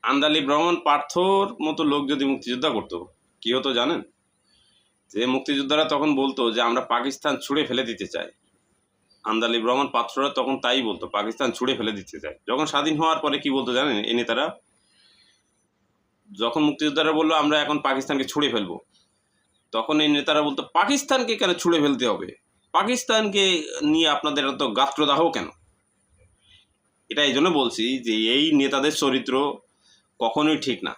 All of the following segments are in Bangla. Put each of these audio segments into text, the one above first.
আন্দালিব রহমান পার্থর মতো লোক যদি মুক্তিযোদ্ধা করতো কি হতো জানেন? যে মুক্তিযোদ্ধারা তখন বলতো যে আমরা পাকিস্তান ছুঁড়ে ফেলে দিতে চাই। আন্দালিব রহমান পাত্ররা তখন তাই বলতো, পাকিস্তান ছুঁড়ে ফেলে দিতে চাই। যখন স্বাধীন হওয়ার পরে কি বলতো জানেন এই নেতারা? যখন মুক্তিযোদ্ধারা বললো আমরা এখন পাকিস্তানকে ছুঁড়ে ফেলবো, তখন এই নেতারা বলতো পাকিস্তানকে কেন ছুঁড়ে ফেলতে হবে, পাকিস্তানকে নিয়ে আপনাদের এত গাত্রদাহ কেন? এটা এই জন্য বলছি যে এই নেতাদের চরিত্র কখনোই ঠিক না।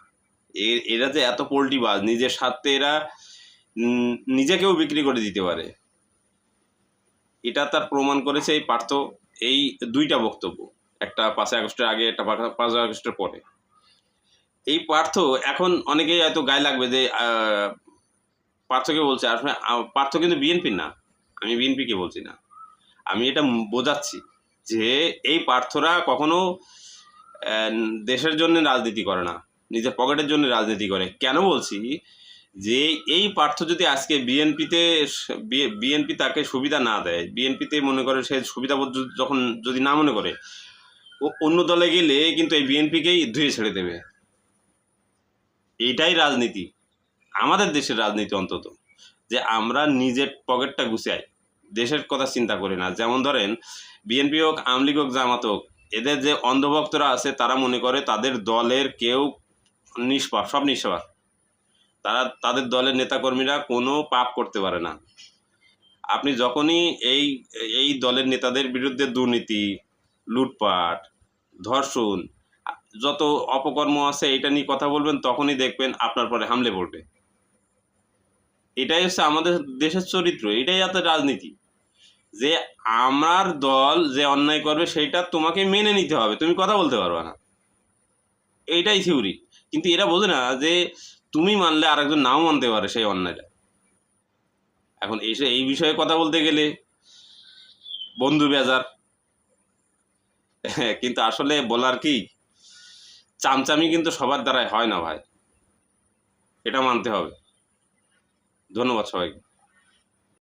এরা যে এত পোল্টিবাজ, নিজের স্বার্থে এরা নিজেকেও বিক্রি করে দিতে পারে। এটা তার প্রমাণ করেছে এই পার্থ। এই দুইটা বক্তব্য, একটা 5ই আগস্টের আগে, একটা 5ই আগস্টের পরে। এই পার্থ এখন অনেকেই হয়তো গায়ে লাগবে যে পার্থকে বলছে, আসলে পার্থ কিন্তু বিএনপির না, আমি বিএনপিকে বলছি না, আমি এটা বোঝাচ্ছি যে এই পার্থরা কখনো দেশের জন্য রাজনীতি করে না, নিজের পকেটের জন্য রাজনীতি করে। কেন বলছি? যে এই পার্থ যদি আজকে বিএনপি তাকে সুবিধা না দেয়, বিএনপিতে মনে করে সে সুবিধাবোধ যখন যদি না মনে করে, ও অন্য দলে গেলে কিন্তু এই বিএনপিকেই ধুয়ে ছেড়ে দেবে। এইটাই রাজনীতি, আমাদের দেশের রাজনীতি অন্তত, যে আমরা নিজের পকেটটা গুছাই, দেশের কথা চিন্তা করি না। যেমন ধরেন বিএনপি হোক, আওয়ামী লীগ হোক, জামাত হোক, এদের যে অন্ধভক্তরা আছে তারা মনে করে তাদের দলের কেউ নিষ্পাপ, সব নিষ্পাপ। তাদের দলের নেতাকর্মীরা কোনো পাপ করতে পারে না। আপনি যখনই এই এই দলের নেতাদের বিরুদ্ধে দুর্নীতি, লুটপাট, ধর্ষণ, যত অপকর্ম আছে এটা নিয়ে কথা বলবেন, তখনই দেখবেন আপনার পরে হামলে পড়বে। এটাই হচ্ছে আমাদের দেশের চরিত্র, এটাই এত রাজনীতি, যে আমার দল যে অন্যায় করবে সেইটা তোমাকে মেনে নিতে হবে, তুমি কথা বলতে পারবে না। এইটাই থিওরি। কিন্তু এরা বোঝে না যে তুমি মানলে আরেকজন নাও মানতে পারে সেই অন্যায়টা। এখন এই বিষয়ে কথা বলতে গেলে বন্ধু বেজার, কিন্তু আসলে বলার কি, চামচামি কিন্তু সবার দ্বারাই হয় না ভাই, এটা মানতে হবে। ধন্যবাদ সবাইকে।